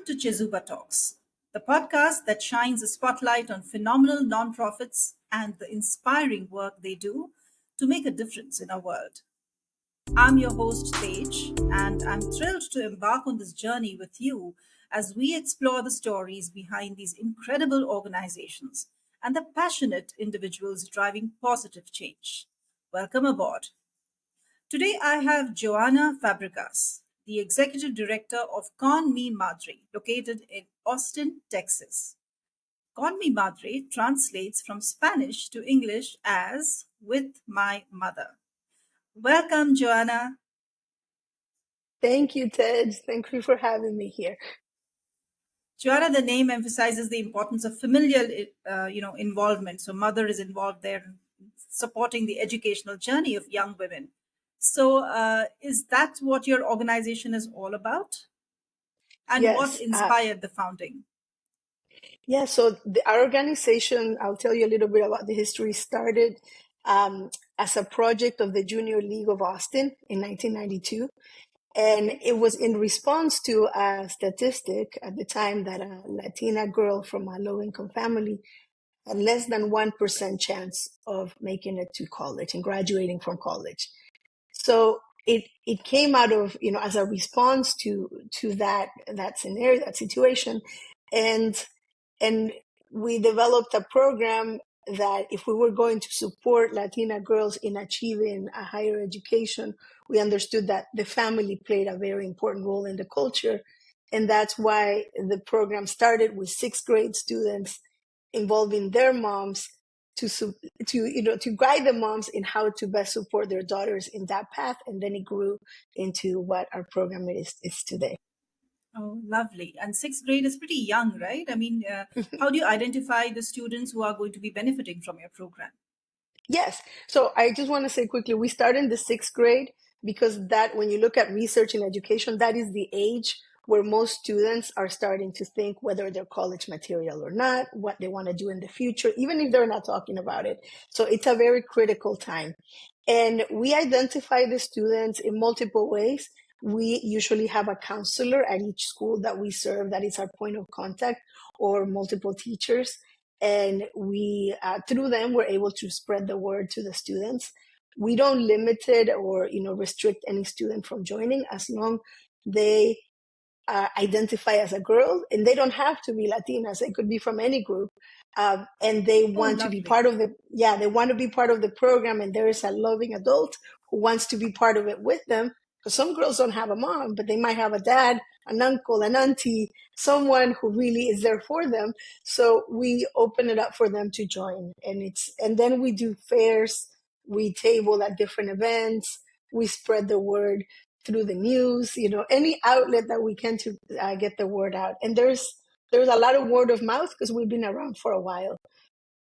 Welcome to Chezuba Talks, the podcast that shines a spotlight on phenomenal nonprofits and the inspiring work they do to make a difference in our world. I'm your host, Tej, and I'm thrilled to embark on this journey with you as we explore the stories behind these incredible organizations and the passionate individuals driving positive change. Welcome aboard. Today I have Johanna Fabregas, the Executive Director of Con Mi Madre, located in Austin, Texas. Con Mi Madre translates from Spanish to English as with my mother. Welcome, Joanna. Thank you, Ted. Thank you for having me here. Joanna, the name emphasizes the importance of familial, involvement. So, mother is involved there in supporting the educational journey of young women. So, is that what your organization is all about? And what Yes. inspired the founding? Our organization, I'll tell you a little bit about the history, started as a project of the Junior League of Austin in 1992. And it was in response to a statistic at the time that a Latina girl from a low income family had less than 1% chance of making it to college and graduating from college. So it came out of, as a response to that scenario, that situation. And and we developed a program that if we were going to support Latina girls in achieving a higher education, we understood that the family played a very important role in the culture. And that's why the program started with sixth grade students involving their moms to guide the moms in how to best support their daughters in that path. And then it grew into what our program is today. Oh, lovely. And sixth grade is pretty young, right? I mean, how do you identify the students who are going to be benefiting from your program? Yes. So I just want to say quickly, we start in the sixth grade because that when you look at research and education, that is the age where most students are starting to think whether they're college material or not, what they want to do in the future, even if they're not talking about it. So it's a very critical time. And we identify the students in multiple ways. We usually have a counselor at each school that we serve, that is our point of contact, or multiple teachers. And we, through them, we're able to spread the word to the students. We don't limit it or, restrict any student from joining as long they identify as a girl, and they don't have to be Latinas. They could be from any group, and they Oh, want to be lovely. part of the. Yeah, they want to be part of the program, and there is a loving adult who wants to be part of it with them. Because some girls don't have a mom, but they might have a dad, an uncle, an auntie, someone who really is there for them. So we open it up for them to join, and then we do fairs. We table at different events. We spread the word through the news, any outlet that we can to get the word out. And there's a lot of word of mouth because we've been around for a while.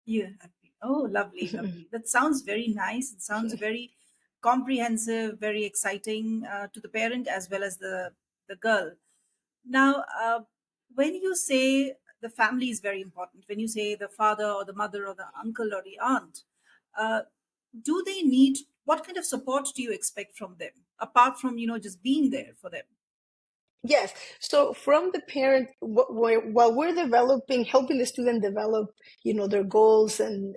You happy. Oh, lovely, lovely. That sounds very nice. It sounds very comprehensive, very exciting to the parent as well as the girl. Now, when you say the family is very important, when you say the father or the mother or the uncle or the aunt, uh, do they need what kind of support do you expect from them apart from just being there for them? Yes. So from the parent, while we're developing, helping the student develop, their goals and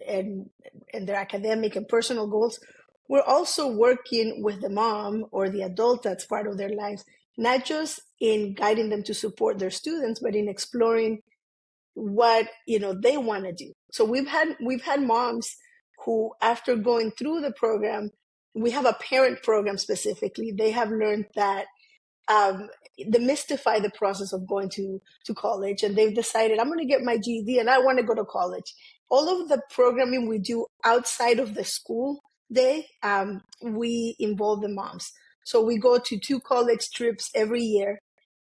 their academic and personal goals, we're also working with the mom or the adult that's part of their lives, not just in guiding them to support their students, but in exploring what they want to do. So we've had moms who, after going through the program, we have a parent program specifically. They have learned that um, demystify the process of going to college, and they've decided, I'm going to get my GED and I want to go to college. All of the programming we do outside of the school day, we involve the moms. So we go to 2 college trips every year,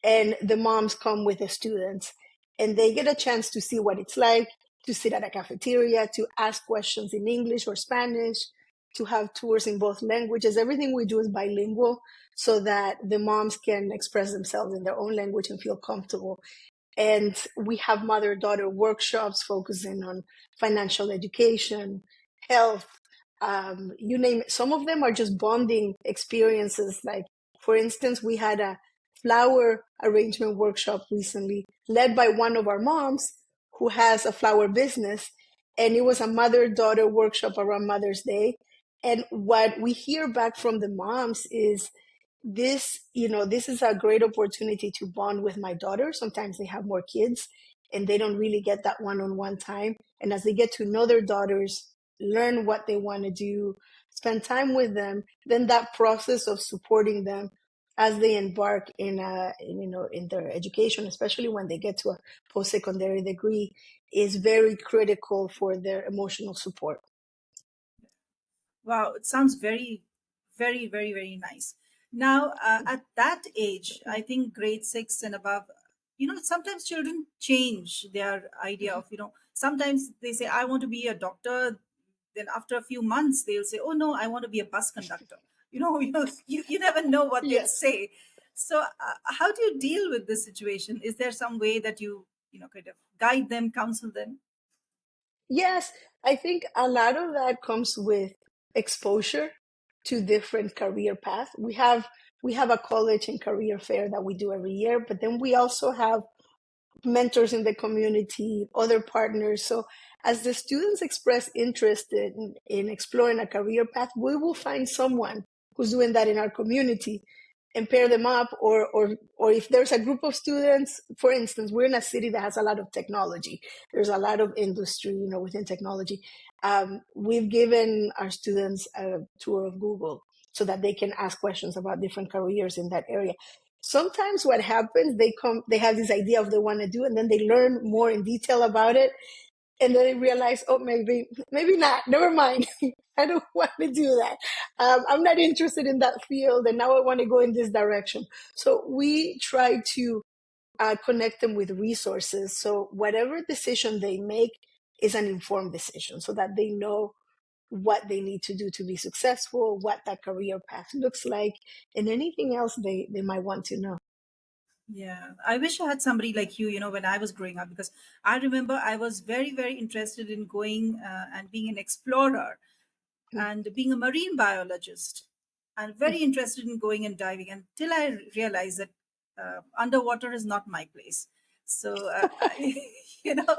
and the moms come with the students, and they get a chance to see what it's like to sit at a cafeteria, to ask questions in English or Spanish, to have tours in both languages. Everything we do is bilingual so that the moms can express themselves in their own language and feel comfortable. And we have mother-daughter workshops focusing on financial education, health, you name it. Some of them are just bonding experiences. Like, for instance, we had a flower arrangement workshop recently, led by one of our moms who has a flower business. And it was a mother-daughter workshop around Mother's Day. And what we hear back from the moms is this is a great opportunity to bond with my daughter. Sometimes they have more kids and they don't really get that one-on-one time. And as they get to know their daughters, learn what they want to do, spend time with them, then that process of supporting them as they embark in their education, especially when they get to a post-secondary degree, is very critical for their emotional support. Wow, it sounds very, very, very, very nice. Now, at that age, I think grade six and above, sometimes children change their idea of, sometimes they say, I want to be a doctor. Then after a few months, they'll say, oh, no, I want to be a bus conductor. You never know what they'll Yes. say. So, how do you deal with this situation? Is there some way that kind of guide them, counsel them? Yes, I think a lot of that comes with exposure to different career paths. We have a college and career fair that we do every year, but then we also have mentors in the community, other partners. So as the students express interest in exploring a career path, we will find someone who's doing that in our community and pair them up. Or if there's a group of students, for instance, we're in a city that has a lot of technology. There's a lot of industry, within technology. We've given our students a tour of Google so that they can ask questions about different careers in that area. Sometimes what happens, they have this idea of they want to do, and then they learn more in detail about it, and then they realize, oh, maybe not, never mind. I don't want to do that. I'm not interested in that field, and now I want to go in this direction. So we try to connect them with resources, so whatever decision they make is an informed decision, so that they know what they need to do to be successful, what that career path looks like, and anything else they might want to know. Yeah, I wish I had somebody like you, when I was growing up, because I remember I was very, very interested in going and being an explorer and being a marine biologist and very interested in going and diving until I realized that underwater is not my place. So, you know,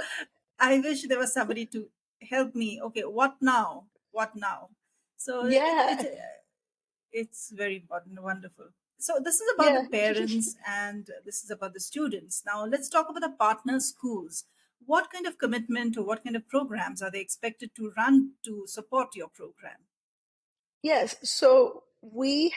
I wish there was somebody to help me. Okay, what now? What now? So Yeah, it's very important, wonderful. So this is about the yeah. parents and this is about the students. Now let's talk about the partner schools. What kind of commitment or what kind of programs are they expected to run to support your program? Yes, so we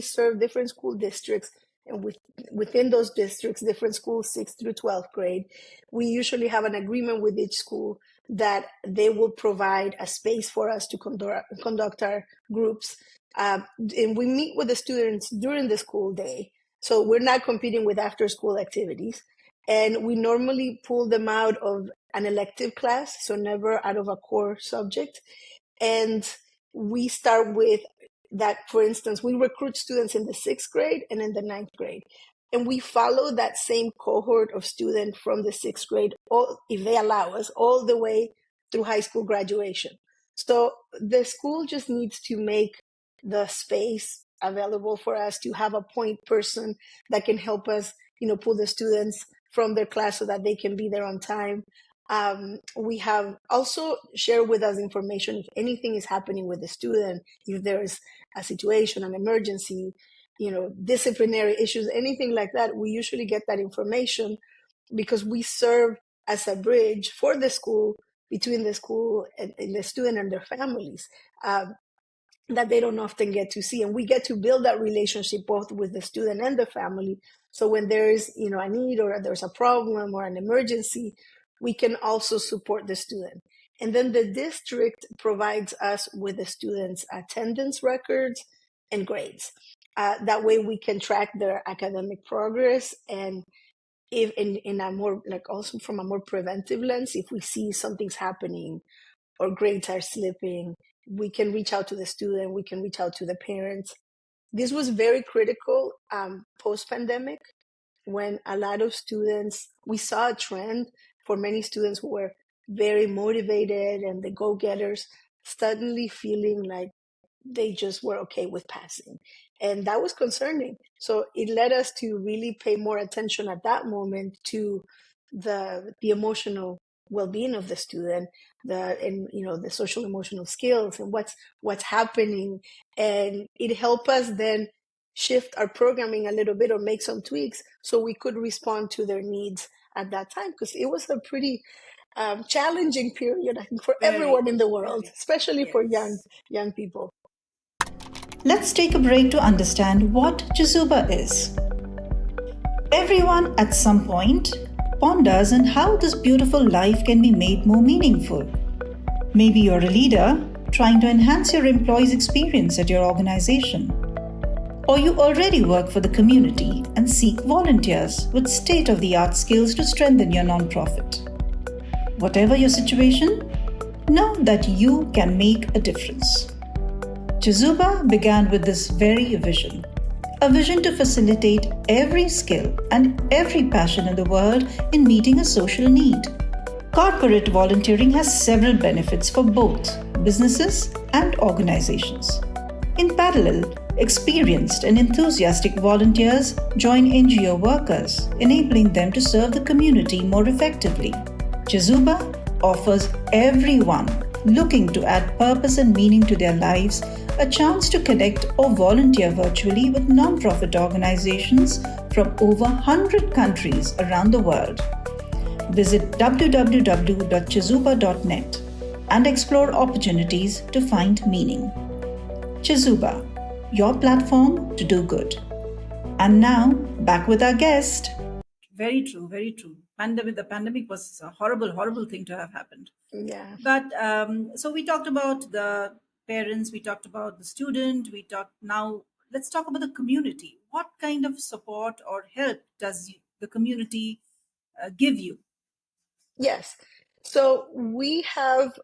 serve different school districts, and within those districts, different schools, 6th through 12th grade. We usually have an agreement with each school that they will provide a space for us to conduct our groups. And we meet with the students during the school day, so we're not competing with after school activities. And we normally pull them out of an elective class, so never out of a core subject. And we start with that. For instance, we recruit students in the 6th grade and in the 9th grade, and we follow that same cohort of students from the 6th grade, if they allow us, all the way through high school graduation. So the school just needs to make the space available for us to have a point person that can help us, pull the students from their class so that they can be there on time. We have also shared with us information if anything is happening with the student, if there's a situation, an emergency, disciplinary issues, anything like that. We usually get that information because we serve as a bridge for the school, between the school and the student and their families. That they don't often get to see, and we get to build that relationship both with the student and the family. So when there's a need, or there's a problem or an emergency, we can also support the student. And then the district provides us with the students' attendance records and grades. That way we can track their academic progress, and if in a more, like, also from a more preventive lens, if we see something's happening or grades are slipping, we can reach out to the student, we can reach out to the parents. This was very critical post pandemic, when a lot of students, we saw a trend for many students who were very motivated and the go getters, suddenly feeling like they just were okay with passing. And that was concerning. So it led us to really pay more attention at that moment to the emotional well-being of the student, the social emotional skills and what's happening. And it helped us then shift our programming a little bit or make some tweaks so we could respond to their needs at that time, because it was a pretty challenging period, I think, for Very, everyone in the world, very. especially for Yes. young people. Let's take a break to understand what Chezuba is. Everyone at some point ponders on how this beautiful life can be made more meaningful. Maybe you're a leader trying to enhance your employees' experience at your organization. Or you already work for the community and seek volunteers with state of the art skills to strengthen your nonprofit. Whatever your situation, know that you can make a difference. Chezuba began with this very vision, a vision to facilitate every skill and every passion in the world in meeting a social need. Corporate volunteering has several benefits for both businesses and organizations. In parallel, experienced and enthusiastic volunteers join NGO workers, enabling them to serve the community more effectively. Chezuba offers everyone looking to add purpose and meaning to their lives a chance to connect or volunteer virtually with nonprofit organizations from over 100 countries around the world. Visit www.chezuba.net and explore opportunities to find meaning. Chezuba, your platform to do good. And now, back with our guest. Very true, very true. The pandemic was a horrible, horrible thing to have happened. Yeah. But so we talked about the parents, we talked about the student, we talked now. Let's talk about the community. What kind of support or help does the community give you? Yes. So we have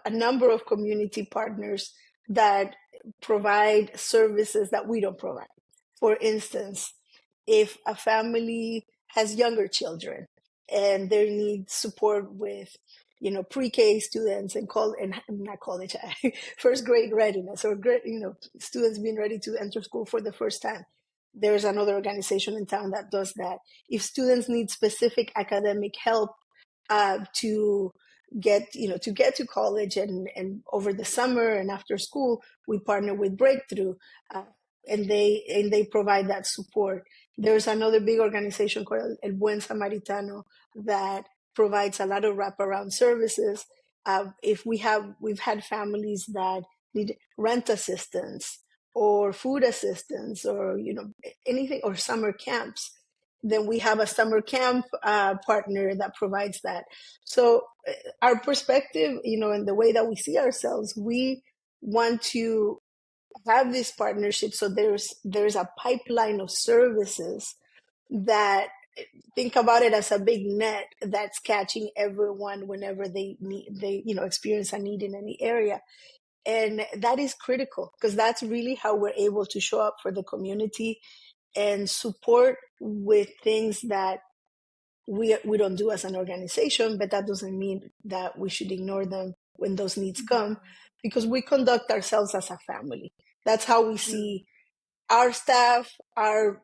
a number of community partners that provide services that we don't provide. For instance, if a family has younger children and they need support with, pre-K students and not college, first grade readiness, or students being ready to enter school for the first time. There's another organization in town that does that. If students need specific academic help to get to college, and over the summer and after school, we partner with Breakthrough, uh, and they provide that support. There's another big organization called El Buen Samaritano that provides a lot of wraparound services. If we've had families that need rent assistance or food assistance, or anything, or summer camps, then we have a summer camp partner that provides that. So our perspective, and the way that we see ourselves, we want to have this partnership. So there's a pipeline of services that, think about it as a big net that's catching everyone whenever they experience a need in any area. And that is critical, because that's really how we're able to show up for the community and support with things that we don't do as an organization. But that doesn't mean that we should ignore them when those needs come, because we conduct ourselves as a family. That's how we see our staff, our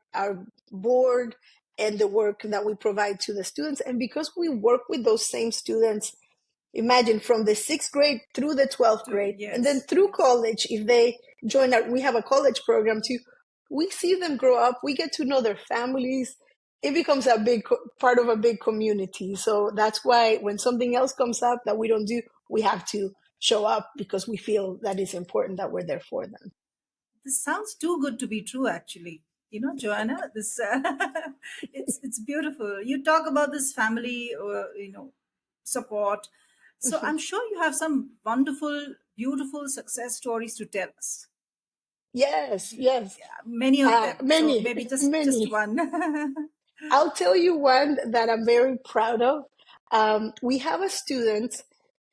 board, and the work that we provide to the students. And because we work with those same students, imagine, from the 6th grade through the 12th grade, and then Yes, through yes. college, if they join we have a college program too. We see them grow up, we get to know their families. It becomes a big part of a big community. So that's why when something else comes up that we don't do, we have to show up, because we feel that it's important that we're there for them. This sounds too good to be true, actually. Joanna, this it's beautiful. You talk about this family, support. So I'm sure you have some wonderful, beautiful success stories to tell us. Yes, yes. Many of them. So Many, maybe just many. one. I'll tell you one that I'm very proud of. We have a student.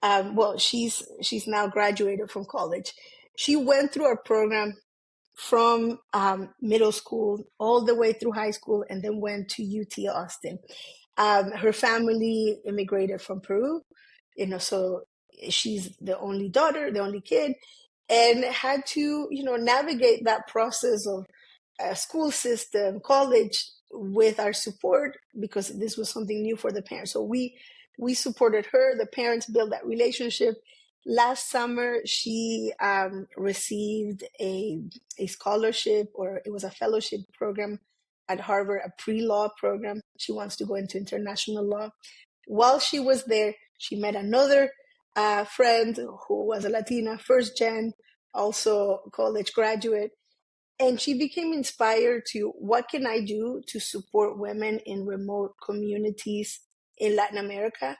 Well, she's now graduated from college. She went through our program from middle school all the way through high school, and then went to UT Austin. Her family immigrated from Peru, so she's the only daughter, the only kid, and had to, navigate that process of school system, college, with our support, because this was something new for the parents. So we supported her. The parents built that relationship. Last summer, she received a scholarship, or it was a fellowship program at Harvard, a pre-law program. She wants to go into international law. While she was there, she met another friend who was a Latina, first gen, also college graduate, and she became inspired to, what can I do to support women in remote communities in Latin America.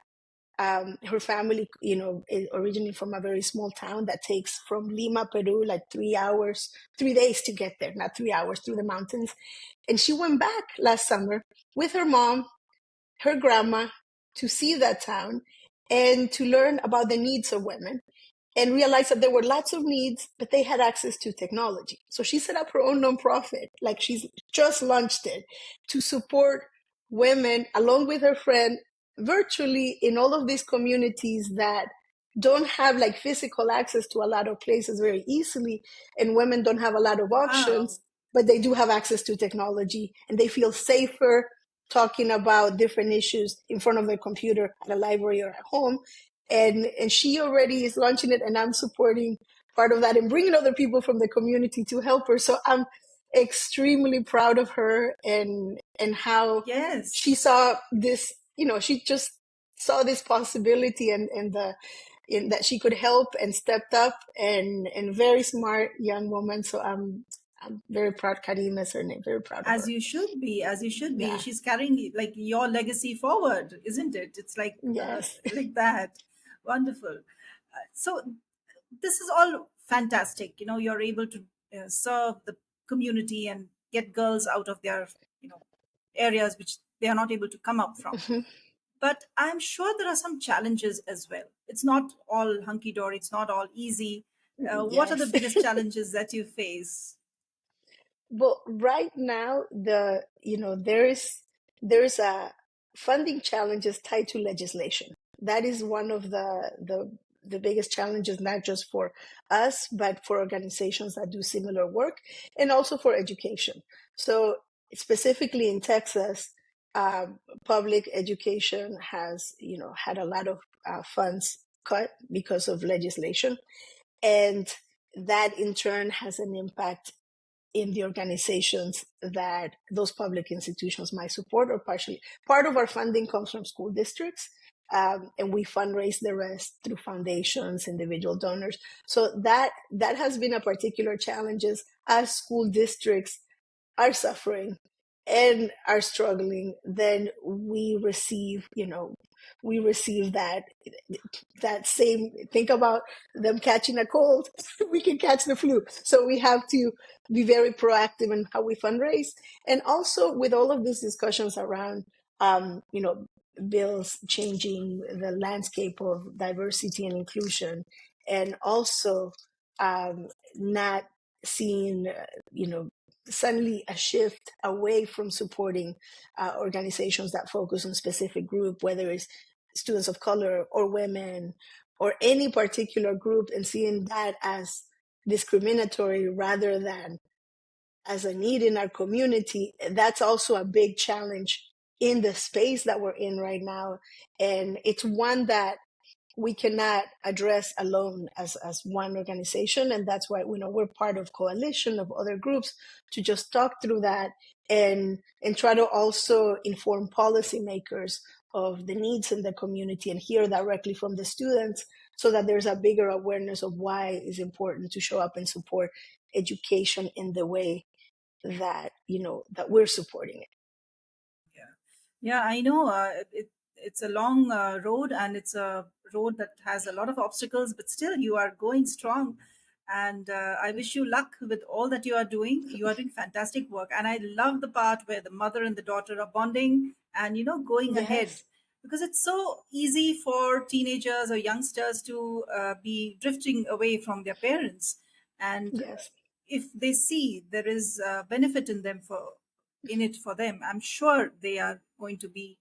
Her family, is originally from a very small town that takes from Lima, Peru, like 3 hours, 3 days to get there, not 3 hours, through the mountains. And she went back last summer with her mom, her grandma, to see that town and to learn about the needs of women, and realized that there were lots of needs, but they had access to technology. So she set up her own nonprofit, like she's just launched it, to support women along with her friend virtually in all of these communities that don't have like physical access to a lot of places very easily, and women don't have a lot of Wow. options, but they do have access to technology, and they feel safer talking about different issues in front of their computer at a library or at home. And she already is launching it, and I'm supporting part of that and bringing other people from the community to help her. So I'm extremely proud of her, and how she Yes. saw this, she just saw this possibility, and the in that she could help, and stepped up, and very smart young woman. So I'm very proud. Karima is her name. Very proud of As her. you should be, as you should be. Yeah. She's carrying like your legacy forward, isn't it? It's Yes. like that. Wonderful. So this is all fantastic. You're able to serve the community and get girls out of their you know areas which they are not able to come up from. But I'm sure there are some challenges as well. It's not all hunky dory. It's not all easy. What are the Yes. biggest challenges that you face? Well, right now, there's a funding challenges tied to legislation. That is one of the biggest challenges, not just for us, but for organizations that do similar work, and also for education. So specifically in Texas, public education has, had a lot of funds cut because of legislation, and that in turn has an impact in the organizations that those public institutions might support, or partially. Part of our funding comes from school districts, and we fundraise the rest through foundations, individual donors. So that has been a particular challenge, as school districts are suffering and are struggling. Then we receive that same, think about them catching a cold. We can catch the flu. So we have to be very proactive in how we fundraise. And also with all of these discussions around, um, you know, bills changing the landscape of diversity and inclusion, and also not seeing, suddenly a shift away from supporting organizations that focus on specific group, whether it's students of color or women or any particular group, and seeing that as discriminatory rather than as a need in our community. That's also a big challenge in the space that we're in right now. And it's one that we cannot address alone as one organization. And that's why we're part of coalition of other groups to just talk through that, and try to also inform policymakers of the needs in the community, and hear directly from the students, so that there's a bigger awareness of why it's important to show up and support education in the way that that we're supporting it. Yeah, yeah, I know. It's a long road, and it's a road that has a lot of obstacles, but still, you are going strong. And I wish you luck with all that you are doing. You are doing fantastic work, and I love the part where the mother and the daughter are bonding and going ahead, Yes. because it's so easy for teenagers or youngsters to be drifting away from their parents, and Yes. if they see there is benefit in it for them, I'm sure they are going to be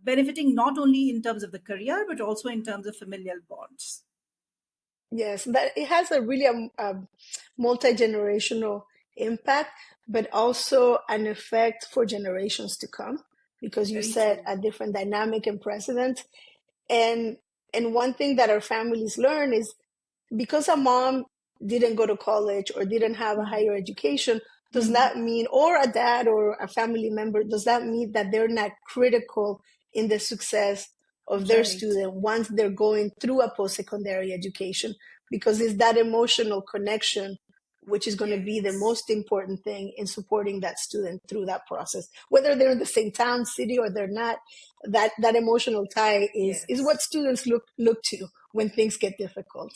benefiting not only in terms of the career but also in terms of familial bonds. Yes, that it has a really multi-generational impact, but also an effect for generations to come because you Very set true. a different dynamic and precedent. And and one thing that our families learn is because a mom didn't go to college or didn't have a Hmm. higher education, does Hmm. that mean, or a dad or a family member, does that mean that they're not critical in the success of their Right. student once they're going through a post-secondary education? Because it's that emotional connection which is going to be the Yes. most important thing in supporting that student through that process, whether they're in the same town, city, or they're not. That emotional tie is Yes. what students look to when things get difficult.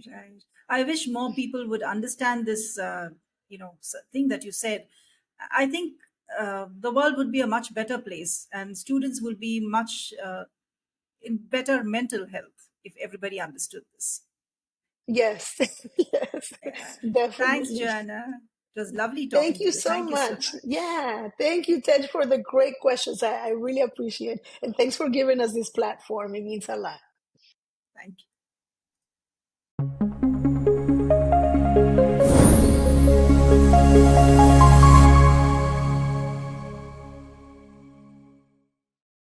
Right. I wish more people would understand this, thing that you said. I think the world would be a much better place, and students will be much in better mental health if everybody understood this. Yes, yes, Yeah. Thanks, definitely. Joanna. It was lovely Thank talking to you you. so Thank you so much. much. Yeah, thank you, Ted, for the great questions. I really appreciate it. And thanks for giving us this platform. It means a lot. Thank you.